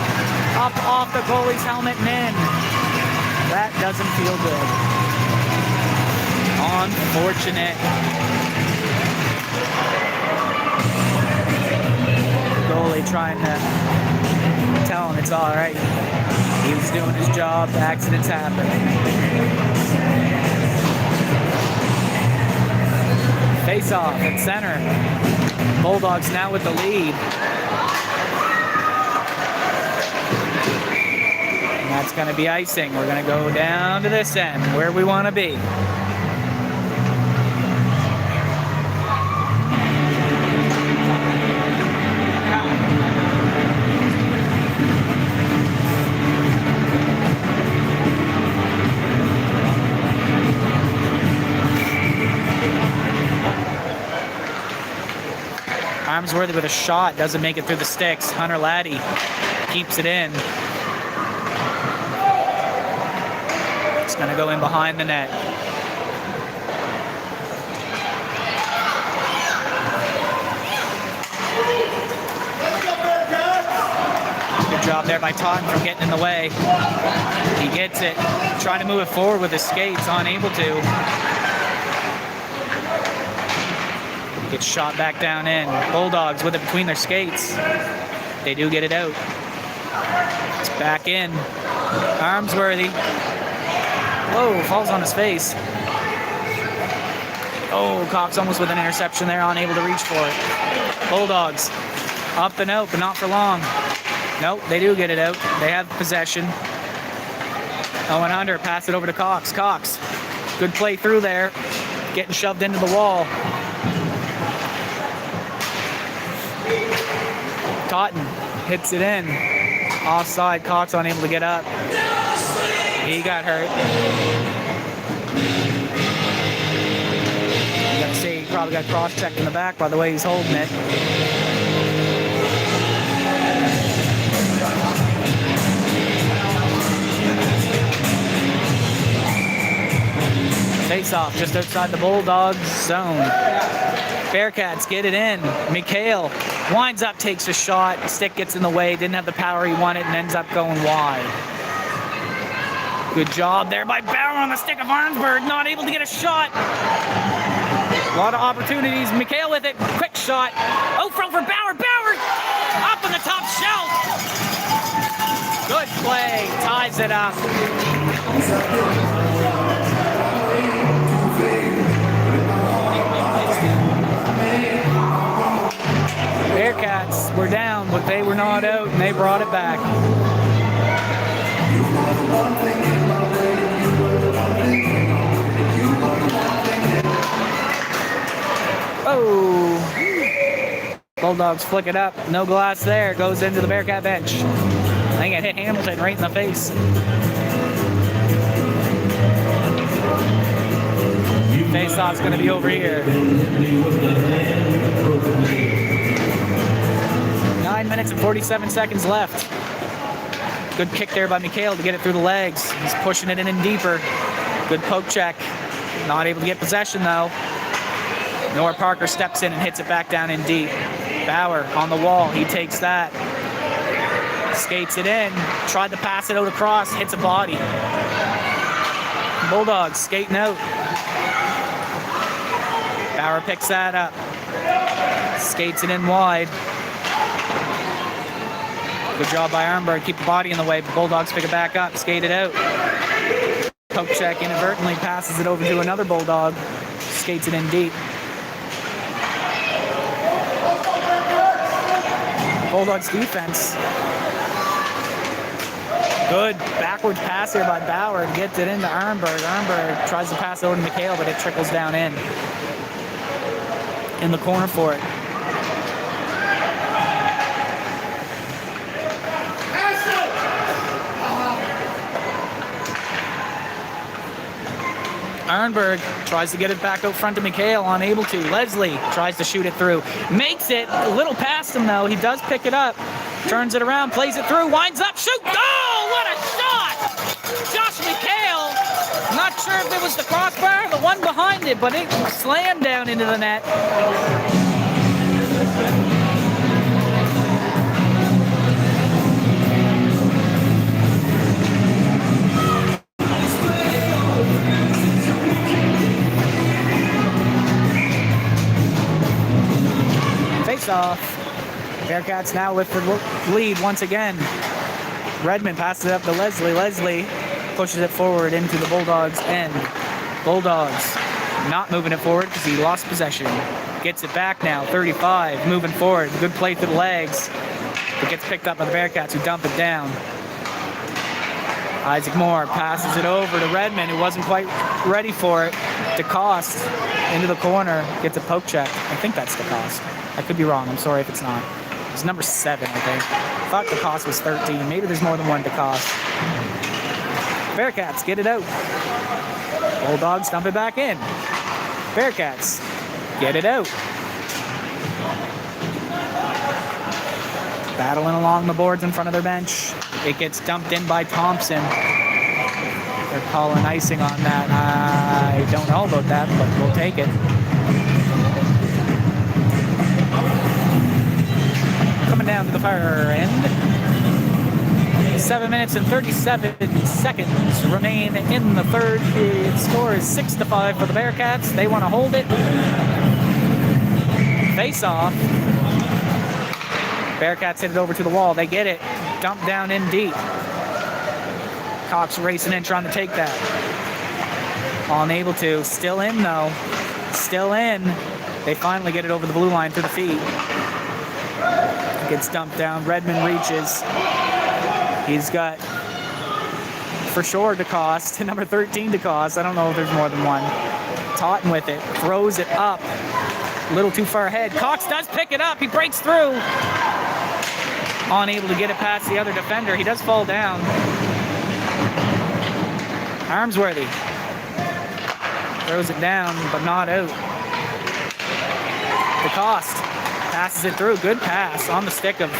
up off the goalie's helmet and in. That doesn't feel good. Unfortunate. Goalie trying to tell him it's all right. He was doing his job. Accidents happen. Face-off at center. Bulldogs now with the lead. And that's going to be icing. We're going to go down to this end, where we want to be. Armsworthy with a shot, doesn't make it through the sticks. Hunter Laddie keeps it in. It's going to go in behind the net. Good job there by Totten from getting in the way. He gets it, trying to move it forward with his skates, unable to. Gets shot back down in. Bulldogs with it between their skates. They do get it out. It's back in. Armsworthy. Whoa, falls on his face. Oh, Cox almost with an interception there, unable to reach for it. Bulldogs up and out, but not for long. Nope, they do get it out. They have possession. Owen Hunter, pass it over to Cox. Cox, good play through there. Getting shoved into the wall. Totten hits it in. Offside, Cox unable to get up. He got hurt. You gotta say he probably got cross-checked in the back by the way he's holding it. Face-off just outside the Bulldogs zone. Bearcats get it in. McHale winds up, takes a shot. Stick gets in the way, didn't have the power he wanted, and ends up going wide. Good job there by Bauer on the stick of Arnsberg, not able to get a shot. A lot of opportunities. McHale with it, quick shot. Oh, for Bauer. Bauer up on the top shelf. Good play, ties it up. Bearcats were down, but they were not out, and they brought it back. Oh! Bulldogs flick it up. No glass there. Goes into the Bearcat bench. I think it hit Hamilton right in the face. Face-off's going to be over here. 9 minutes and 47 seconds left. Good kick there by Mikhail to get it through the legs. He's pushing it in and deeper. Good poke check. Not able to get possession though. Noah Parker steps in and hits it back down in deep. Bauer on the wall. He takes that. Skates it in. Tried to pass it out across. Hits a body. Bulldogs skating out. Bauer picks that up. Skates it in wide. Good job by Arnberg. Keep the body in the way. But Bulldogs pick it back up. Skate it out. Poke check inadvertently. Passes it over to another Bulldog. Skates it in deep. Bulldogs defense. Good backwards pass here by Bauer to get it into Arnberg. Arnberg tries to pass it over to Mikhail, but it trickles down in the corner for it. Arnberg tries to get it back out front to Mikhail, unable to. Leslie tries to shoot it through. Makes it a little past him though. He does pick it up. Turns it around, plays it through, winds up, shoot! Oh, what a shot! Josh Mikhail. Not sure if it was the crossbar or the one behind it, but it slammed down into the net. Face off. Bearcats now with the lead once again. Redmond passes it up to Leslie. Leslie pushes it forward into the Bulldogs' end. Bulldogs not moving it forward because he lost possession. Gets it back now, 35, moving forward. Good play through the legs. It gets picked up by the Bearcats who dump it down. Isaac Moore passes it over to Redmond, who wasn't quite ready for it. DeCoste into the corner, gets a poke check. I think that's DeCoste. I could be wrong, I'm sorry if it's not. It's number 7, I think. I thought DeCoste was 13. Maybe there's more than one DeCoste. Bearcats get it out. Bulldogs dump it back in. Bearcats get it out. Battling along the boards in front of their bench. It gets dumped in by Thompson. They're calling icing on that. I don't know about that, but we'll take it. Coming down to the far end. 7 minutes and 37 seconds remain in the third period. Score is 6-5 for the Bearcats. They want to hold it. Face off. Bearcats hit it over to the wall. They get it. Dumped down in deep. Cox racing in, trying to take that. Unable to. Still in though. Still in. They finally get it over the blue line through the feet. Gets dumped down. Redmond reaches. He's got, for sure, DeCoste. Number 13 DeCoste. I don't know if there's more than one. Totten with it. Throws it up. A little too far ahead. Cox does pick it up. He breaks through. Unable to get it past the other defender. He does fall down. Armsworthy throws it down, but not out. DeCoste passes it through. Good pass on the stick of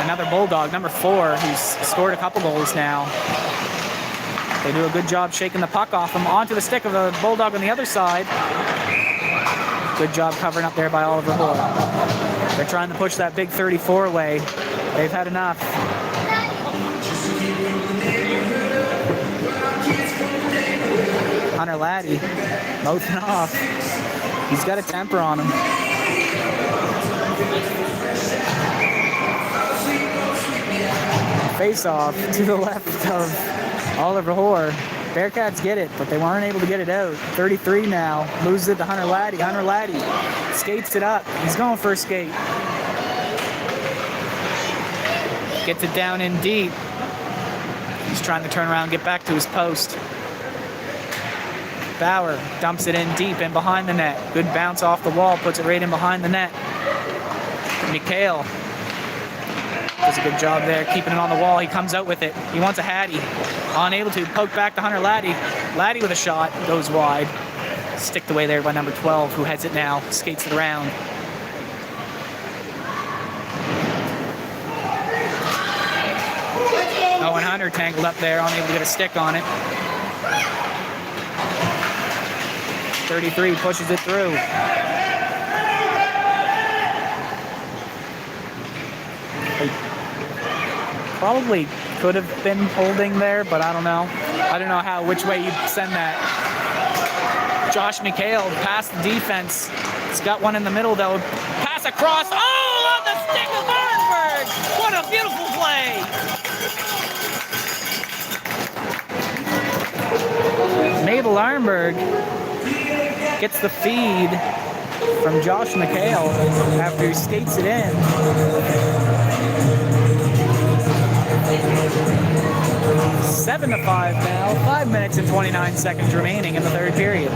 another Bulldog, number 4, who's scored a couple goals now. They do a good job shaking the puck off him onto the stick of the Bulldog on the other side. Good job covering up there by Oliver Hoare. They're trying to push that big 34 away. They've had enough. Hunter Laddie mouthing off. He's got a temper on him. Face off to the left of Oliver Hoare. Bearcats get it, but they weren't able to get it out. 33 now. Loses it to Hunter Laddie. Hunter Laddie skates it up. He's going for a skate. Gets it down in deep. He's trying to turn around and get back to his post. Bauer dumps it in deep and behind the net. Good bounce off the wall. Puts it right in behind the net. Mikhail does a good job there, keeping it on the wall. He comes out with it. He wants a Hattie. Unable to. Poke back to Hunter Laddie. Laddie with a shot. Goes wide. Sticked away there by number 12, who heads it now. Skates it around. Oh, and Hunter tangled up there, unable to get a stick on it. 33 pushes it through. Probably could have been holding there, but I don't know. I don't know which way you'd send that. Josh McHale past the defense. He's got one in the middle though. Pass across. Oh, on the stick of Arnberg! What a beautiful play! Mabel Arnberg gets the feed from Josh McHale after he skates it in. 7-5 now. 5 minutes and 29 seconds remaining in the third period.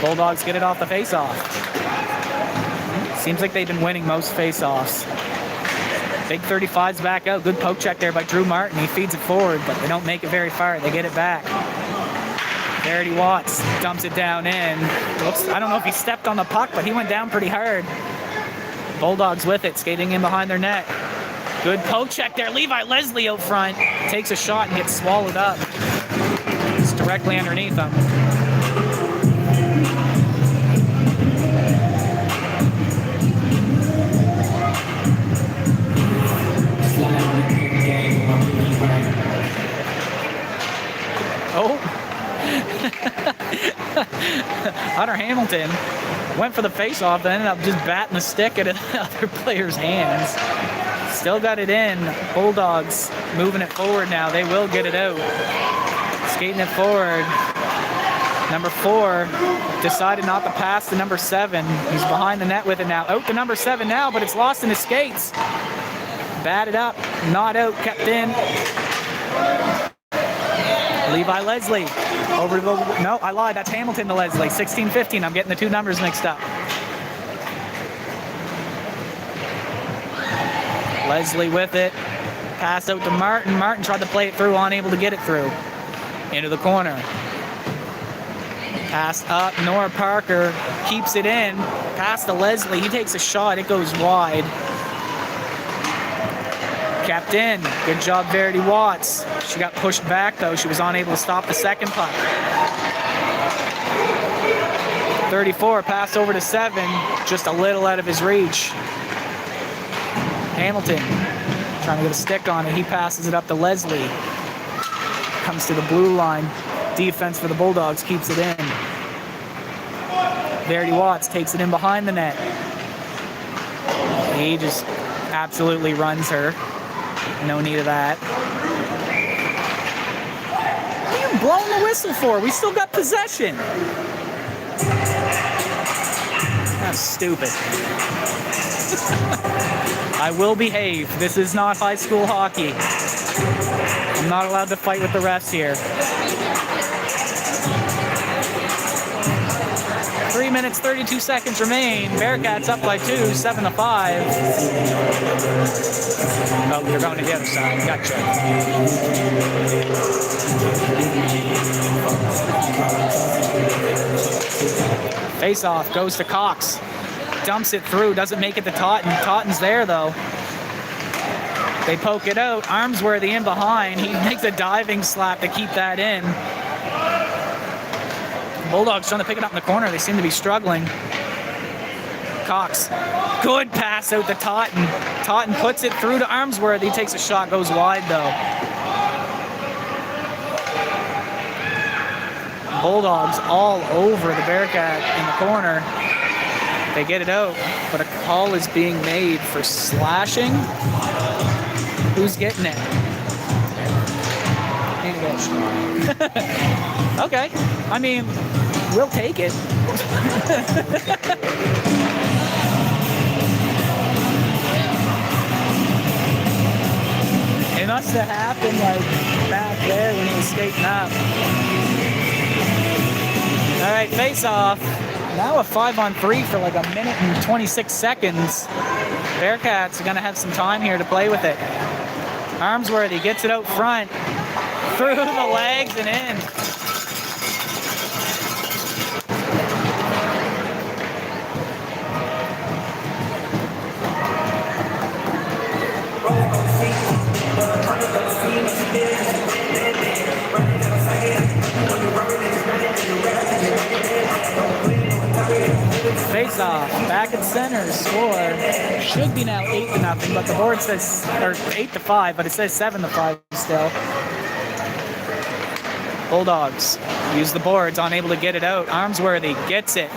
Bulldogs get it off the face-off. Seems like they've been winning most face-offs. Big 35's back out. Good poke check there by Drew Martin. He feeds it forward, but they don't make it very far. They get it back. Verity Watts dumps it down in. Looks, I don't know if he stepped on the puck, but he went down pretty hard. Bulldogs with it, skating in behind their net. Good poke check there. Levi Leslie out front. Takes a shot and gets swallowed up. It's directly underneath him. Oh. Hunter Hamilton went for the face-off, but ended up just batting the stick at the other player's hands. Still got it in. Bulldogs moving it forward now. They will get it out. Skating it forward. Number 4 decided not to pass to number 7. He's behind the net with it now. Out to number 7 now, but it's lost in his skates. Batted up, not out, kept in. Levi Leslie over to the, no, I lied, that's Hamilton to Leslie. 16-15, I'm getting the two numbers mixed up. Leslie with it, pass out to Martin. Martin tried to play it through, unable to get it through. Into the corner. Pass up, Nora Parker keeps it in. Pass to Leslie, he takes a shot, it goes wide. Kept in, good job Verity Watts. She got pushed back though, she was unable to stop the second puck. 34, pass over to 7, just a little out of his reach. Hamilton trying to get a stick on it, he passes it up to Leslie. Comes to the blue line, defense for the Bulldogs keeps it in. Verity Watts takes it in behind the net. He just absolutely runs her. No need of that. What are you blowing the whistle for? We still got possession. That's stupid. I will behave. This is not high school hockey. I'm not allowed to fight with the refs here. 3 minutes, 32 seconds remain. Bearcats up by 2, 7-5. Oh, you're going to the other side. Gotcha. Face-off goes to Cox. Dumps it through, doesn't make it to Totten. Totten's there, though. They poke it out. Armsworthy in behind. He makes a diving slap to keep that in. Bulldogs trying to pick it up in the corner. They seem to be struggling. Cox, good pass out to Totten. Totten puts it through to Armsworthy. He takes a shot, goes wide though. Bulldogs all over the Bearcat in the corner. They get it out, but a call is being made for slashing. Who's getting it? Okay, I mean, we'll take it. It must have happened like back there when he was skating up. All right, face off. Now a 5-on-3 for like a minute and 26 seconds. Bearcats are gonna have some time here to play with it. Armsworthy gets it out front, through the legs and in. face-off. Back at center. Score should be now 8-0, but the board says, or 8-5, but it says 7-5 still. Bulldogs use the boards, unable to get it out. Armsworthy gets it.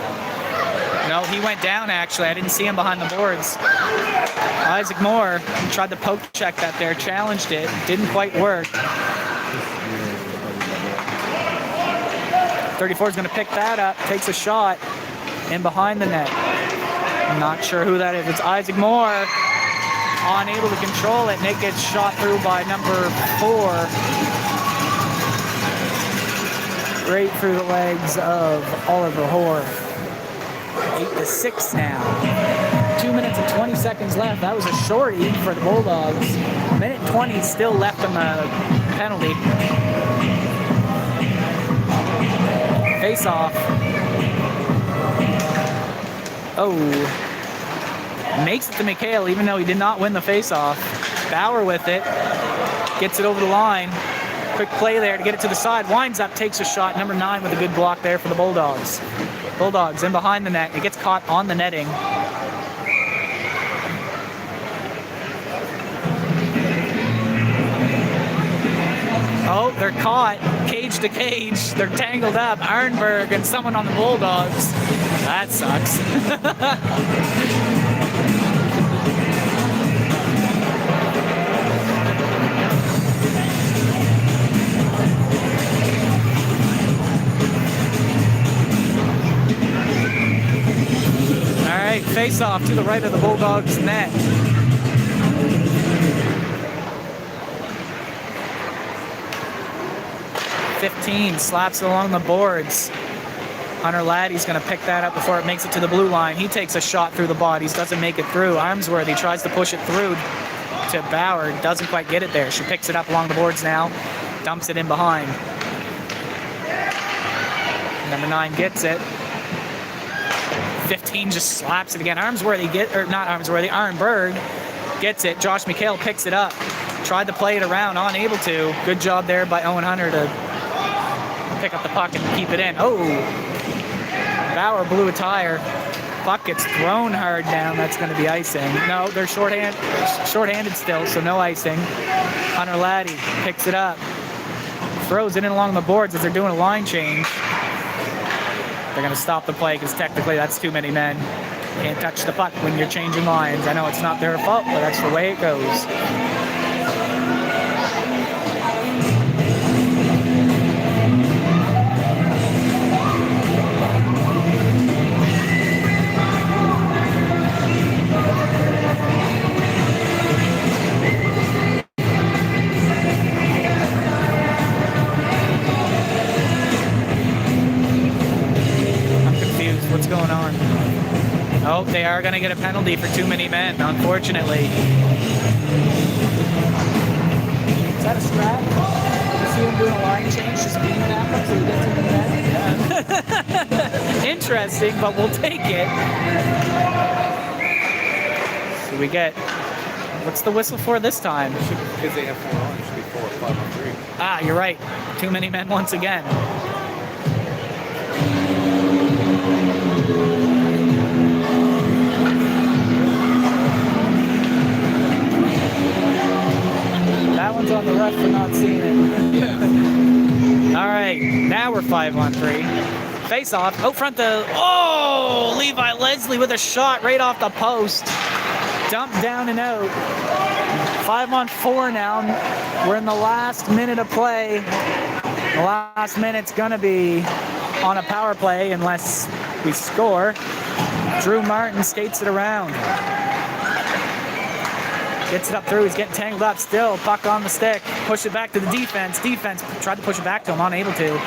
No, he went down actually. I didn't see him behind the boards. Isaac Moore tried to poke check that there, challenged it, didn't quite work. 34 is going to pick that up, takes a shot in behind the net. I'm not sure who that is. It's Isaac Moore, unable to control it. Nick gets shot through by number 4. Right through the legs of Oliver Hoare. 8-6 now. 2 minutes and 20 seconds left. That was a shorty for the Bulldogs. Minute 20 still left on the penalty. Face off. Oh. Makes it to McHale even though he did not win the face off. Bauer with it. Gets it over the line. Quick play there to get it to the side. Winds up, takes a shot. Number 9 with a good block there for the Bulldogs. Bulldogs in behind the net. It gets caught on the netting. Oh, they're caught. Cage to cage. They're tangled up. Arnberg and someone on the Bulldogs. That sucks. Face off to the right of the Bulldogs net. .15 slaps it along the boards. Hunter Laddie's going to pick that up before it makes it to the blue line. He takes a shot through the bodies, doesn't make it through. Armsworthy tries to push it through to Bauer, doesn't quite get it there. She picks it up along the boards now, dumps it in behind. Number 9 gets it. 15 just slaps it again. Armsworthy Arnberg gets it. Josh McHale picks it up. Tried to play it around, unable to. Good job there by Owen Hunter to pick up the puck and keep it in. Oh, Bauer blew a tire. Puck gets thrown hard down. That's going to be icing. No, they're shorthanded still, so no icing. Hunter Laddie picks it up. Throws it in along the boards as they're doing a line change. They're going to stop the play because technically that's too many men. Can't touch the puck when you're changing lines. I know it's not their fault, but that's the way it goes. What's going on? Oh, they are going to get a penalty for too many men, unfortunately. Is that a strat? You see him doing a line change, just beaming at them so he gets in the net? Interesting, but we'll take it. So we get, what's the whistle for this time?
Because they have 4 on, it should be 4 or 5 on 3.
Ah, you're right. Too many men once again. That one's on the ref for not seeing it. All right, now we're 5 on 3. Face off, out front oh, Levi Leslie with a shot right off the post. Dumped down and out. 5 on 4 now. We're in the last minute of play. The last minute's gonna be on a power play unless we score. Drew Martin skates it around. Gets it up through, he's getting tangled up still. Puck on the stick, push it back to the defense. Defense tried to push it back to him, unable to.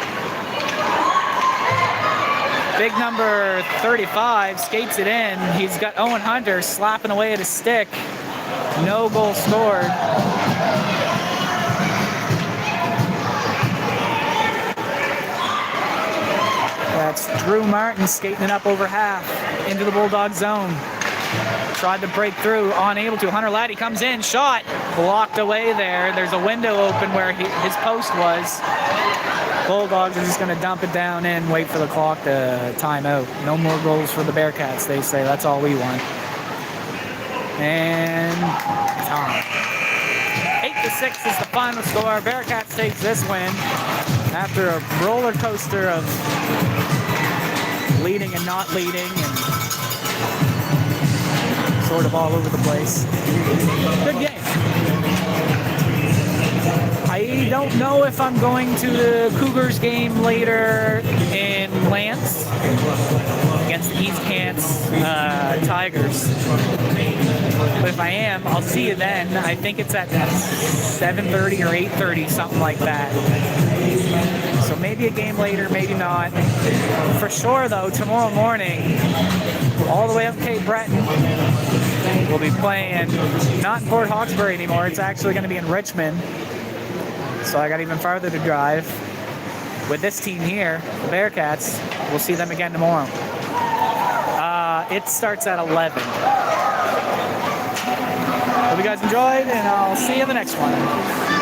Big number 35 skates it in. He's got Owen Hunter slapping away at his stick. No goal scored. That's Drew Martin skating it up over half into the Bulldog zone. Tried to break through, unable to. Hunter Laddie comes in, shot, blocked away there. There's a window open where his post was. Bulldogs are just going to dump it down in, wait for the clock to time out. No more goals for the Bearcats, they say. That's all we want. And time. 8-6 is the final score. Bearcats takes this win after a roller coaster of leading and not leading and sort of all over the place. Good game. I don't know if I'm going to the Cougars game later in Lance against the East Cants Tigers. But if I am, I'll see you then. I think it's at 7:30 or 8:30, something like that. So maybe a game later, maybe not. For sure, though, tomorrow morning, all the way up Cape Breton, we'll be playing not in Port Hawkesbury anymore. It's actually going to be in Richmond. So I got even farther to drive. With this team here, the Bearcats, we'll see them again tomorrow. It starts at 11. Hope you guys enjoyed, and I'll see you in the next one.